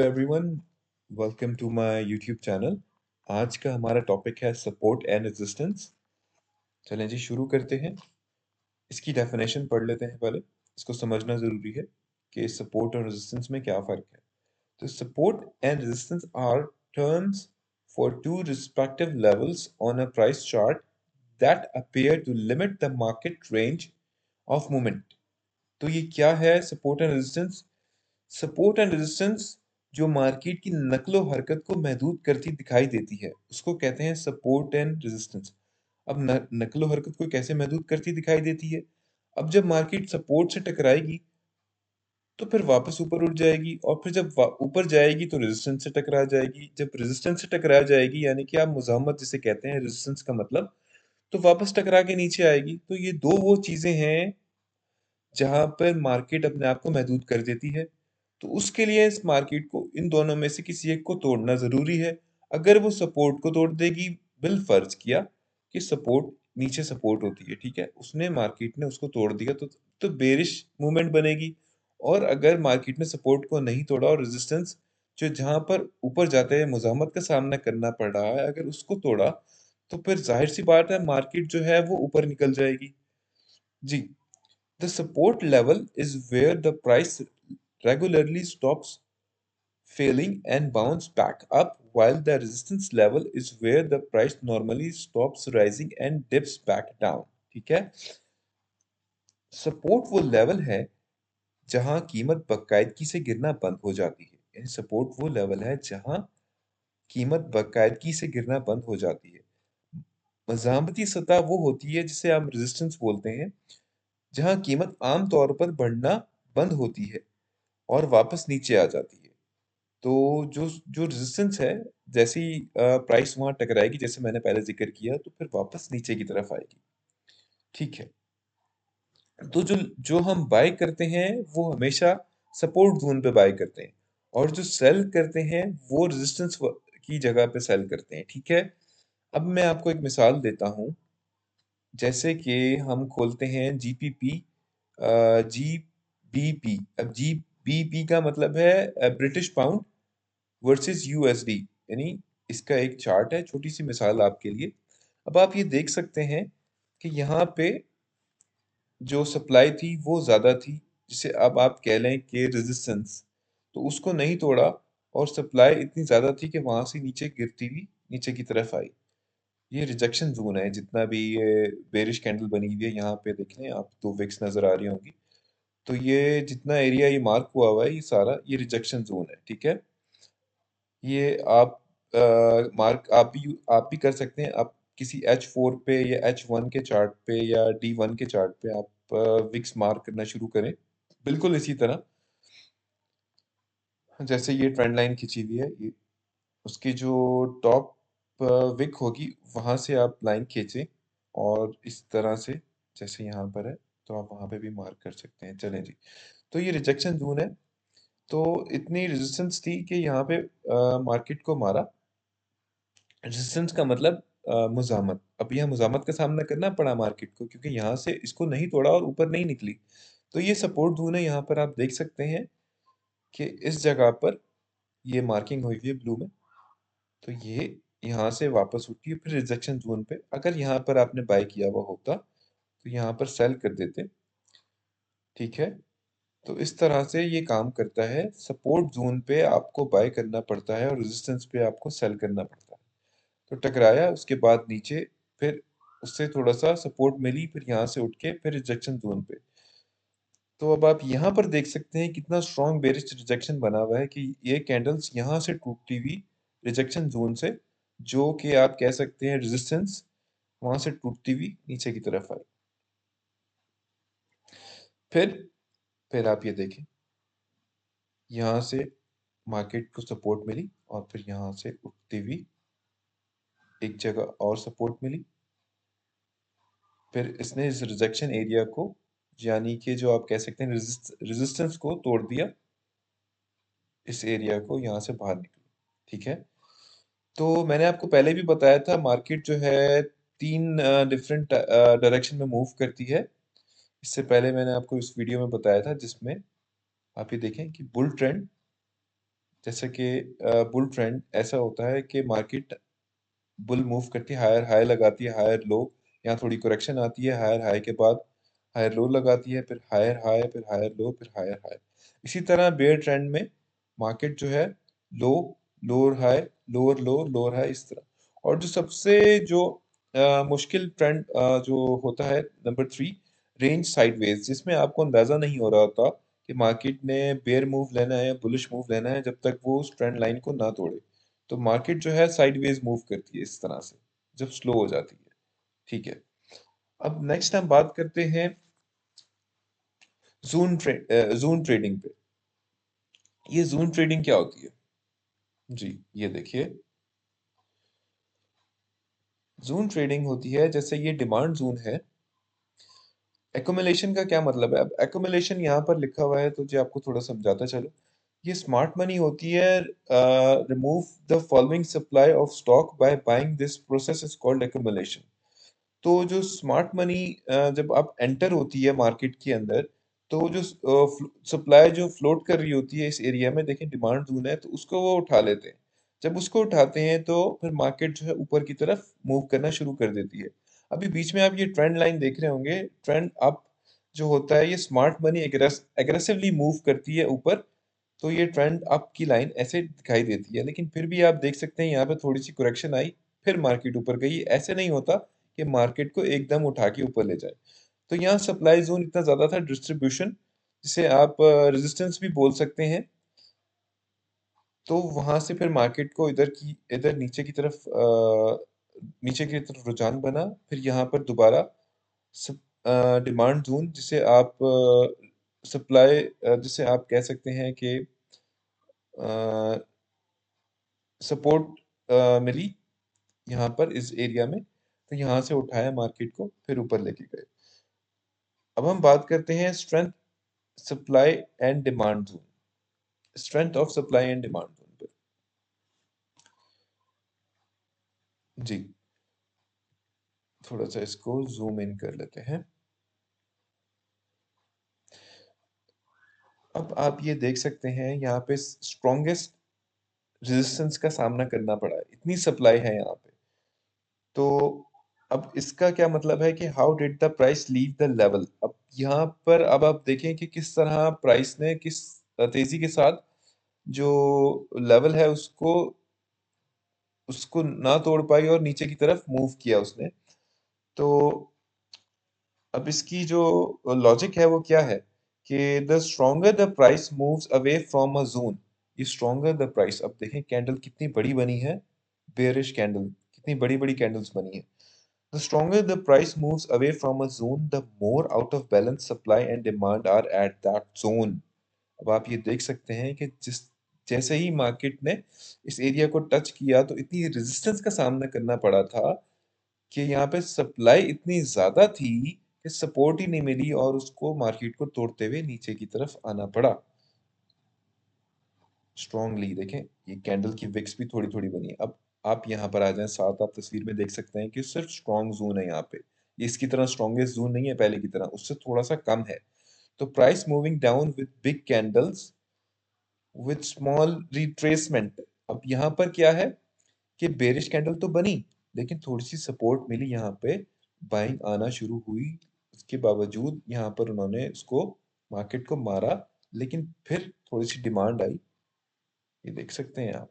Everyone, welcome to my YouTube channel. आज का हमारा टॉपिक है सपोर्ट एंड रेजिस्टेंस। चलें जी, शुरू करते हैं। इसकी डेफिनेशन पढ़ लेते हैं पहले। इसको समझना ज़रूरी है कि सपोर्ट और रेजिस्टेंस में क्या फ़र्क है। तो support and resistance are terms for two respective levels on a price chart that appear to limit the market range of movement. तो ये क्या है support and resistance? Support and resistance जो मार्केट की नकलो हरकत को महदूद करती दिखाई देती है उसको कहते हैं सपोर्ट एंड रेजिस्टेंस। अब नकलो हरकत को कैसे महदूद करती दिखाई देती है? अब जब मार्केट सपोर्ट से टकराएगी तो फिर वापस ऊपर उठ जाएगी, और फिर जब ऊपर जाएगी तो रेजिस्टेंस से टकरा जाएगी। जब रेजिस्टेंस से टकरा जाएगी यानी कि आप मुजाहमत जिसे कहते हैं, रेजिस्टेंस का मतलब, तो वापस टकरा के नीचे आएगी। तो ये दो वो चीजें हैं जहां पर मार्केट अपने आप को महदूद कर देती है। तो उसके लिए इस मार्केट को इन दोनों में से किसी एक को तोड़ना जरूरी है। अगर वो सपोर्ट को तोड़ देगी, बिल फर्ज किया कि सपोर्ट, नीचे सपोर्ट होती है, ठीक है, उसने मार्केट ने उसको तोड़ दिया तो बेरिश मूवमेंट बनेगी। और अगर मार्केट ने सपोर्ट को नहीं तोड़ा और रेजिस्टेंस जो जहां पर ऊपर जाते हैं मुजामत का सामना करना पड़ रहा है, अगर उसको तोड़ा, तो फिर जाहिर सी बात है मार्केट जो है वो ऊपर निकल जाएगी। जी। The support level is where the price regularly stops falling and bounce back up, while the resistance level is where the price normally stops rising and dips back down। ठीक है। सपोर्ट वो level है जहां कीमत बाकायदगी से गिरना बंद हो जाती है। यानी सपोर्ट वो लेवल है जहां कीमत बाकायदगी से गिरना बंद हो जाती है। मज़ामती सतह वो होती है जिसे हम रेजिस्टेंस बोलते हैं, जहां कीमत आम तौर पर बढ़ना बंद होती है और वापस नीचे आ जाती है। तो जो जो रेजिस्टेंस है, जैसे ही प्राइस वहां टकराएगी, जैसे मैंने पहले जिक्र किया, तो फिर वापस नीचे की तरफ आएगी। ठीक है। तो जो जो हम बाय करते हैं वो हमेशा सपोर्ट जोन पे बाय करते हैं, और जो सेल करते हैं वो रेजिस्टेंस की जगह पे सेल करते हैं। ठीक है। अब मैं आपको एक मिसाल देता हूँ। जैसे कि हम खोलते हैं जीपीपी, जीबीपी। अब जीबीपी का मतलब है ब्रिटिश पाउंड वर्सेस यूएसडी। यानी इसका एक चार्ट है, छोटी सी मिसाल आपके लिए। अब आप ये देख सकते हैं कि यहाँ पे जो सप्लाई थी वो ज़्यादा थी, जिसे अब आप कह लें कि रेजिस्टेंस, तो उसको नहीं तोड़ा, और सप्लाई इतनी ज़्यादा थी कि वहाँ से नीचे गिरती हुई नीचे की तरफ आई। ये रिजेक्शन जोन है। जितना भी ये बेरिश कैंडल बनी हुई है, यहाँ पे देख लें आप, तो विक्स नज़र आ रही होंगी। तो ये जितना एरिया ये मार्क हुआ हुआ है, ये सारा ये रिजेक्शन जोन है। ठीक है। ये आप मार्क आप भी कर सकते हैं। आप किसी H4 पे या H1 के चार्ट पे या D1 के चार्ट पे आप विक्स मार्क करना शुरू करें, बिल्कुल इसी तरह जैसे ये ट्रेंड लाइन खिंची हुई है। ये उसकी जो टॉप विक होगी, वहां से आप लाइन खींचें, और इस तरह से जैसे यहाँ पर है, तो आप वहां पे भी मार्क कर सकते हैं। चलें जी। तो ये रिजेक्शन जोन है। तो इतनी रेजिस्टेंस थी कि यहाँ पे मार्केट को मारा। रेजिस्टेंस का मतलब मुज़ामत। अब यह मुज़ामत का सामना करना पड़ा मार्केट को, क्योंकि यहाँ से इसको नहीं तोड़ा और ऊपर नहीं निकली। तो ये सपोर्ट जोन है। यहाँ पर आप देख सकते हैं कि इस जगह पर ये मार्किंग हुई हुई है ब्लू में। तो ये यहाँ से वापस उठी है, फिर रिजेक्शन जोन पे। अगर यहाँ पर आपने बाय किया हुआ होता तो यहाँ पर सेल कर देते। ठीक है। तो इस तरह से ये काम करता है। सपोर्ट जोन पे आपको बाय करना पड़ता है और रेजिस्टेंस पे आपको सेल करना पड़ता है। तो टकराया, उसके बाद नीचे, फिर उससे थोड़ा सा सपोर्ट मिली, फिर यहाँ से उठ के फिर रिजेक्शन जोन पे। तो अब आप यहाँ पर देख सकते हैं कितना स्ट्रॉन्ग बेरिश रिजेक्शन बना हुआ है, कि ये कैंडल्स यहाँ से टूटती हुई रिजेक्शन जोन से, जो कि आप कह सकते हैं रेजिस्टेंस, वहां से टूटती हुई नीचे की तरफ आई। फिर फिर आप ये देखें, यहाँ से मार्केट को सपोर्ट मिली, और फिर यहाँ से उठती हुई एक जगह और सपोर्ट मिली। फिर इसने इस रिजेक्शन एरिया को, यानी कि जो आप कह सकते हैं रेजिस्टेंस को तोड़ दिया, इस एरिया को यहाँ से बाहर निकली। ठीक है। तो मैंने आपको पहले भी बताया था, मार्केट जो है तीन डिफरेंट डायरेक्शन में मूव करती है। इससे पहले मैंने आपको इस वीडियो में बताया था, जिसमें आप ये देखें कि बुल ट्रेंड, जैसे कि बुल ट्रेंड ऐसा होता है कि मार्केट बुल मूव करती है, हायर हाई लगाती है, हायर लो, यहाँ थोड़ी करेक्शन आती है, हायर हाई के बाद हायर लो लगाती है, फिर हायर हाई, फिर हायर लो, फिर हायर हाई। इसी तरह बेयर ट्रेंड में मार्केट जो है low, lower high, lower low, lower high, इस तरह। और जो सबसे जो मुश्किल ट्रेंड जो होता है नंबर 3, रेंज साइडवेज, जिसमें आपको अंदाजा नहीं हो रहा होता कि मार्केट ने बेयर मूव लेना है या बुलिश मूव लेना है जब तक वो उस ट्रेंड लाइन को ना तोड़े। तो मार्केट जो है साइडवेज मूव करती है इस तरह से जब स्लो हो जाती है। ठीक है, अब नेक्स्ट हम बात करते हैं जोन ट्रेडिंग पे। ये जोन ट्रेडिंग क्या होती है? जी, ये देखिए, जोन ट्रेडिंग होती है, जैसे ये डिमांड जोन है। एकुमुलेशन का क्या मतलब है? अब एकुमुलेशन यहाँ पर लिखा हुआ है तो जी आपको थोड़ा समझाता चलो। ये स्मार्ट मनी होती है। Remove the following supply of stock by buying, this process is called accumulation. तो जो स्मार्ट मनी जब आप एंटर होती है मार्केट के अंदर, तो जो सप्लाई जो फ्लोट कर रही होती है इस एरिया में, देखें डिमांड जोन है, तो उसको वो उठा लेते हैं। जब उसको उठाते हैं तो फिर मार्केट जो है ऊपर की तरफ मूव करना शुरू कर देती है। अभी बीच में आप ये ट्रेंड लाइन देख रहे होंगे, ट्रेंड अप जो होता है, ये स्मार्ट मनी एग्रेसिवली मूव करती है ऊपर। तो ये ट्रेंड अप की लाइन ऐसे दिखाई देती है, लेकिन फिर भी आप देख सकते हैं यहाँ पे थोड़ी सी करेक्शन आई, फिर मार्केट ऊपर गई। ऐसे नहीं होता कि मार्केट को एकदम उठा के ऊपर ले जाए। तो यहाँ सप्लाई जोन इतना ज्यादा था, डिस्ट्रीब्यूशन जिसे आप रेजिस्टेंस भी बोल सकते हैं। तो वहां से फिर मार्केट को इधर नीचे की तरफ रुझान बना, फिर यहाँ पर दोबारा डिमांड जोन, जिसे आप कह सकते हैं कि सपोर्ट मिली यहाँ पर इस एरिया में। तो यहाँ से उठाया मार्केट को, फिर ऊपर लेके गए। अब हम बात करते हैं strength, supply and demand zone, strength of supply and demand zone पे। जी, थोड़ा सा इसको जूम इन कर लेते हैं। अब आप ये देख सकते हैं यहाँ पे स्ट्रॉन्गेस्ट रेजिस्टेंस का सामना करना पड़ा है, इतनी सप्लाई है यहाँ पे। तो अब इसका क्या मतलब है कि how did the price leave the level. अब यहाँ पर अब आप देखें कि किस तरह प्राइस ने किस तेजी के साथ जो लेवल है उसको उसको ना तोड़ पाई और नीचे की तरफ मूव किया उसने। तो अब इसकी जो लॉजिक है वो क्या है कि the stronger the price moves away from a zone. ये स्ट्रोंगर द प्राइस, अब देखें कैंडल कितनी बड़ी बनी है, बेयरिश कैंडल, कितनी बड़ी बड़ी कैंडल्स बनी है। The stronger the price moves away from a zone, the more out of balance supply and demand are at that zone. अब आप ये देख सकते हैं कि जैसे ही मार्केट ने इस एरिया को टच किया तो इतनी रेजिस्टेंस का सामना करना पड़ा था कि यहाँ पे सप्लाई इतनी ज्यादा थी कि सपोर्ट ही नहीं मिली और उसको मार्केट को तोड़ते हुए नीचे की तरफ आना पड़ा स्ट्रांगली। देखें ये कैंडल की विक्स भी थोड़ी थोड़ी बनी है। अब आप यहाँ पर आ जाएं, साथ आप तस्वीर में देख सकते हैं कि सिर्फ स्ट्रॉन्ग जोन है यहाँ पे। ये इसकी तरह स्ट्रॉन्गेस्ट जोन नहीं है पहले की तरह, उससे थोड़ा सा कम है। तो price moving down with big candles with small retracement. अब यहाँ पर क्या है कि बेरिश कैंडल तो बनी, लेकिन थोड़ी सी सपोर्ट मिली यहाँ पे, बाइंग आना शुरू हुई। उसके बावजूद यहाँ पर उन्होंने उसको मार्केट को मारा, लेकिन फिर थोड़ी सी डिमांड आई, ये देख सकते हैं आप।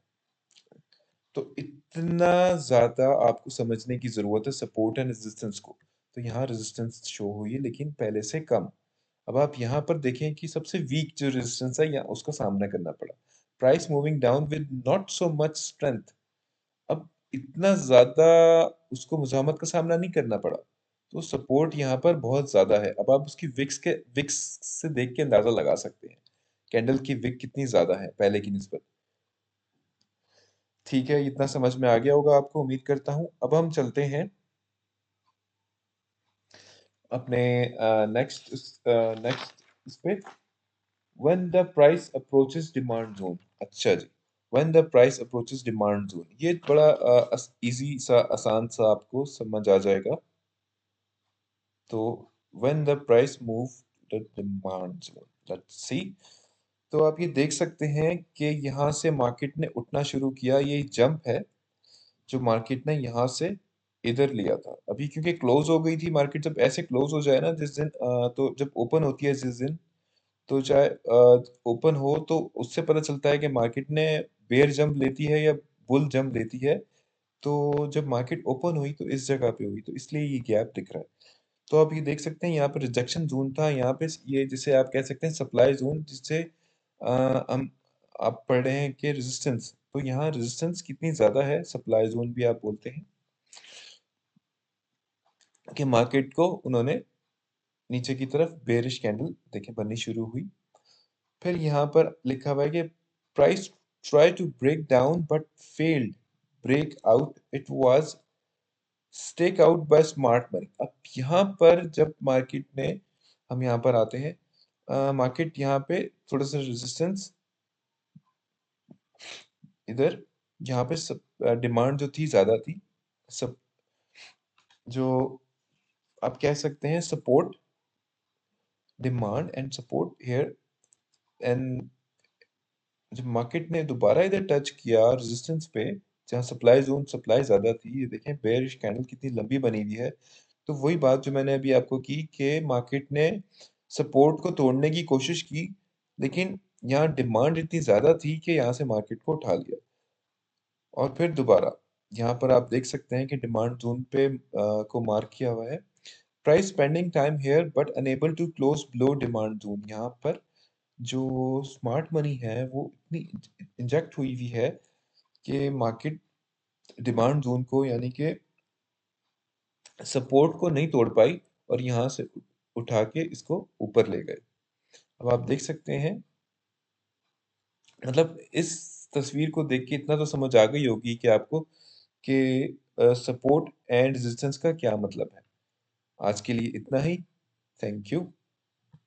तो इतना ज्यादा आपको समझने की जरूरत है सपोर्ट एंड रेजिस्टेंस को। तो यहाँ रेजिस्टेंस शो हुई है लेकिन पहले से कम। अब आप यहाँ पर देखें कि सबसे वीक जो रेजिस्टेंस है या उसका सामना करना पड़ा, price moving down with not so much strength. अब इतना ज्यादा उसको मुजामत का सामना नहीं करना पड़ा, तो सपोर्ट यहाँ पर बहुत ज्यादा है। अब आप उसकी विक्स से देख के अंदाजा लगा सकते हैं कैंडल की विक कितनी ज्यादा है पहले की निस्बत। ठीक है, इतना समझ में आ गया होगा आपको, उम्मीद करता हूँ। अब हम चलते हैं अपने नेक्स्ट नेक्स्ट इस पे, when the price approaches demand zone. अच्छा जी, when the price approaches demand zone, ये बड़ा इजी सा आसान सा आपको समझ आ जाएगा। तो when the price move to the demand zone, let's see, तो आप ये देख सकते हैं कि यहाँ से मार्केट ने उठना शुरू किया, ये जंप है जो मार्केट ने यहाँ से इधर लिया था। अभी क्योंकि क्लोज हो गई थी मार्केट, जब ऐसे क्लोज हो जाए ना जिस दिन, तो जब ओपन होती है जिस दिन, तो चाहे ओपन हो तो उससे पता चलता है कि मार्केट ने बेयर जंप लेती है या बुल जंप लेती है। तो जब मार्केट ओपन हुई तो इस जगह पे हुई, तो इसलिए ये गैप दिख रहा है। तो आप ये देख सकते हैं यहाँ पे रिजेक्शन जोन था, यहाँ पे ये जिसे आप कह सकते हैं सप्लाई जोन, जिससे हम आप पढ़ रहे हैं कि रेजिस्टेंस, तो यहाँ रेजिस्टेंस कितनी ज्यादा है, सप्लाई जोन भी आप बोलते हैं, कि मार्केट को उन्होंने नीचे की तरफ बेरिश कैंडल देखें बननी शुरू हुई। फिर यहाँ पर लिखा हुआ है कि price try to break down but failed break out, it was staked out by smart money. अब यहाँ पर जब मार्केट ने, हम यहाँ पर आते हैं, मार्केट यहाँ पे थोड़ा सा रेजिस्टेंस इधर, यहाँ पे सब डिमांड जो थी ज्यादा थी, सब जो आप कह सकते हैं support, demand and support here, and जब मार्केट ने दोबारा इधर टच किया रेजिस्टेंस पे, जहाँ सप्लाई जोन सप्लाई ज्यादा थी, ये देखें बेयरिश कैंडल कितनी लंबी बनी हुई है। तो वही बात जो मैंने अभी आपको की कि मार्केट ने सपोर्ट को तोड़ने की कोशिश की, लेकिन यहाँ डिमांड इतनी ज्यादा थी कि यहाँ से मार्केट को उठा लिया। और फिर दोबारा यहाँ पर आप देख सकते हैं कि डिमांड जोन पे को मार्क किया हुआ है, price spending time here but unable to close below demand zone. यहाँ पर जो स्मार्ट मनी है वो इतनी इंजेक्ट हुई हुई है कि मार्केट डिमांड जोन को, यानी कि सपोर्ट को नहीं तोड़ पाई, और यहाँ से उठा के इसको ऊपर ले गए। अब आप देख सकते हैं, मतलब इस तस्वीर को देख के इतना तो समझ आ गई होगी कि आपको कि सपोर्ट एंड रेजिस्टेंस का क्या मतलब है। आज के लिए इतना ही। Thank you.